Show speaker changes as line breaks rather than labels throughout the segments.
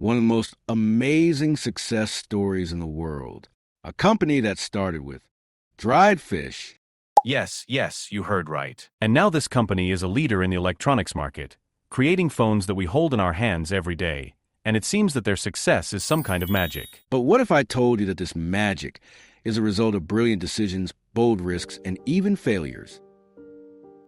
one of the most amazing success stories in the world. A company that started with dried fish.
Yes, you heard right. And now this company is a leader in the electronics market, creating phones that we hold in our hands every day. And it seems that their success is some kind of magic.
But what if I told you that this magic is a result of brilliant decisions, bold risks, and even failures?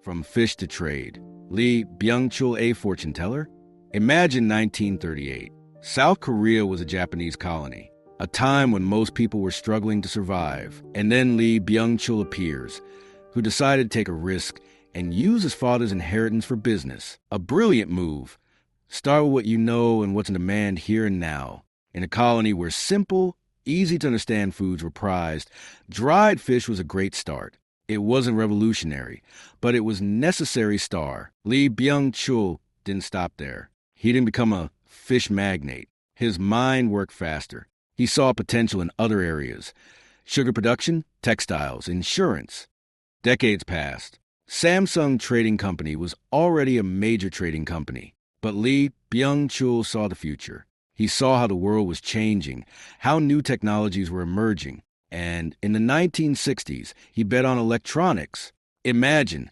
From fish to trade, Lee Byung-chul, a fortune teller? Imagine 1938. South Korea was a Japanese colony, a time when most people were struggling to survive. And then Lee Byung-chul appears, who decided to take a risk and use his father's inheritance for business. A brilliant move. Start with what you know and what's in demand here and now. In a colony where simple, easy-to-understand foods were prized, dried fish was a great start. It wasn't revolutionary, but it was necessary star. Lee Byung-chul didn't stop there. He didn't become a fish magnate. His mind worked faster. He saw potential in other areas: sugar production, textiles, insurance. Decades passed. Samsung Trading Company was already a major trading company, but Lee Byung-chul saw the future. He saw how the world was changing, how new technologies were emerging, and in the 1960s, he bet on electronics. Imagine,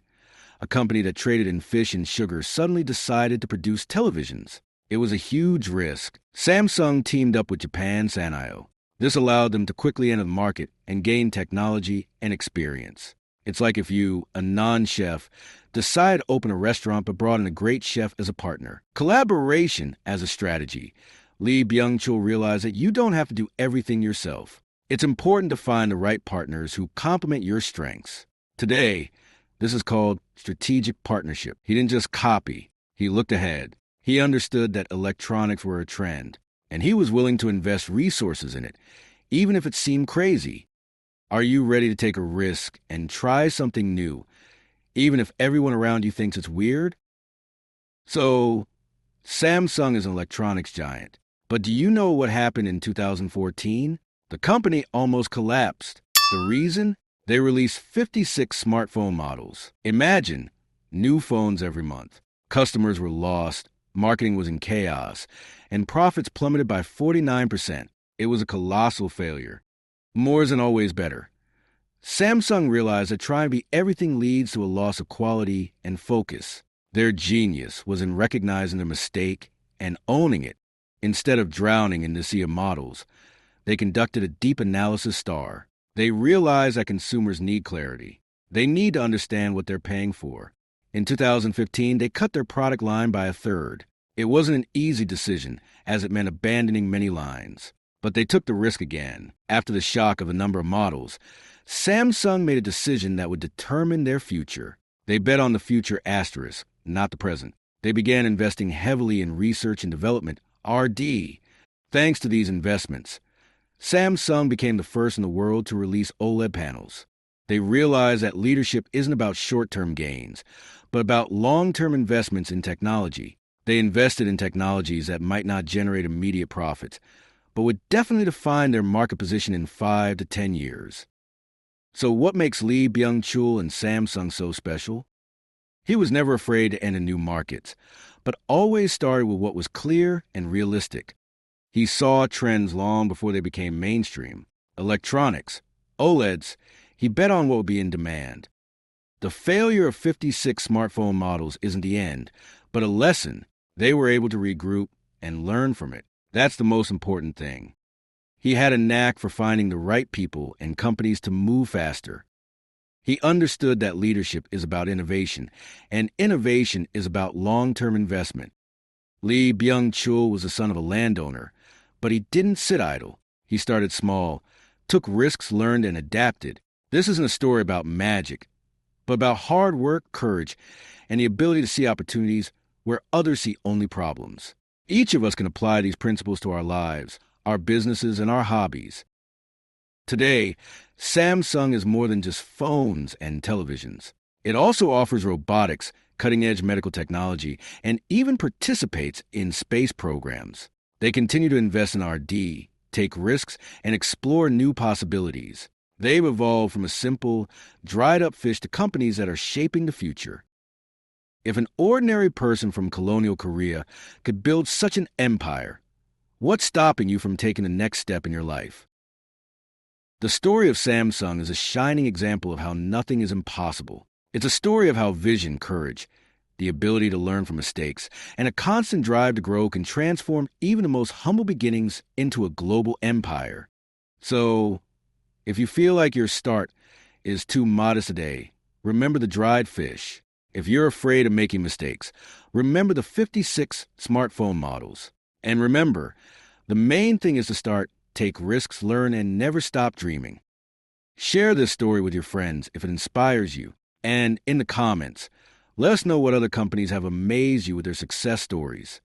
a company that traded in fish and sugar suddenly decided to produce televisions. It was a huge risk. Samsung teamed up with Japan Sanyo. This allowed them to quickly enter the market and gain technology and experience. It's like if you, a non-chef, decide to open a restaurant but brought in a great chef as a partner. Collaboration as a strategy. Lee Byung-chul realized that you don't have to do everything yourself. It's important to find the right partners who complement your strengths. Today, this is called strategic partnership. He didn't just copy. He looked ahead. He understood that electronics were a trend, and he was willing to invest resources in it, even if it seemed crazy. Are you ready to take a risk and try something new, even if everyone around you thinks it's weird? So, Samsung is an electronics giant. But do you know what happened in 2014? The company almost collapsed. The reason? They released 56 smartphone models. Imagine, new phones every month. Customers were lost, marketing was in chaos, and profits plummeted by 49%. It was a colossal failure. More isn't always better. Samsung realized that trying to be everything leads to a loss of quality and focus. Their genius was in recognizing their mistake and owning it. Instead of drowning in the sea of models, they conducted a deep analysis star. They realized that consumers need clarity. They need to understand what they're paying for. In 2015, they cut their product line by a third. It wasn't an easy decision, as it meant abandoning many lines. But they took the risk again. After the shock of a number of models, Samsung made a decision that would determine their future. They bet on the future asterisk, not the present. They began investing heavily in research and development, R&D. Thanks to these investments, Samsung became the first in the world to release OLED panels. They realized that leadership isn't about short-term gains, but about long-term investments in technology. They invested in technologies that might not generate immediate profits, but would definitely define their market position in 5 to 10 years. So what makes Lee Byung-chul and Samsung so special? He was never afraid to enter new markets, but always started with what was clear and realistic. He saw trends long before they became mainstream. Electronics, OLEDs, he bet on what would be in demand. The failure of 56 smartphone models isn't the end, but a lesson. They were able to regroup and learn from it. That's the most important thing. He had a knack for finding the right people and companies to move faster. He understood that leadership is about innovation, and innovation is about long-term investment. Lee Byung-chul was the son of a landowner, but he didn't sit idle. He started small, took risks, learned, and adapted. This isn't a story about magic, but about hard work, courage, and the ability to see opportunities where others see only problems. Each of us can apply these principles to our lives, our businesses, and our hobbies. Today, Samsung is more than just phones and televisions. It also offers robotics, cutting-edge medical technology, and even participates in space programs. They continue to invest in R&D, take risks, and explore new possibilities. They've evolved from a simple, dried-up fish to companies that are shaping the future. If an ordinary person from colonial Korea could build such an empire, What's stopping you from taking the next step in your life? The story of Samsung is a shining example of how nothing is impossible. It's a story of how vision, courage, the ability to learn from mistakes, and a constant drive to grow can transform even the most humble beginnings into a global empire. So, if you feel like your start is too modest today, remember the dried fish. If you're afraid of making mistakes, remember the 56 smartphone models. And remember, the main thing is to start, take risks, learn, and never stop dreaming. Share this story with your friends if it inspires you. And in the comments, let us know what other companies have amazed you with their success stories.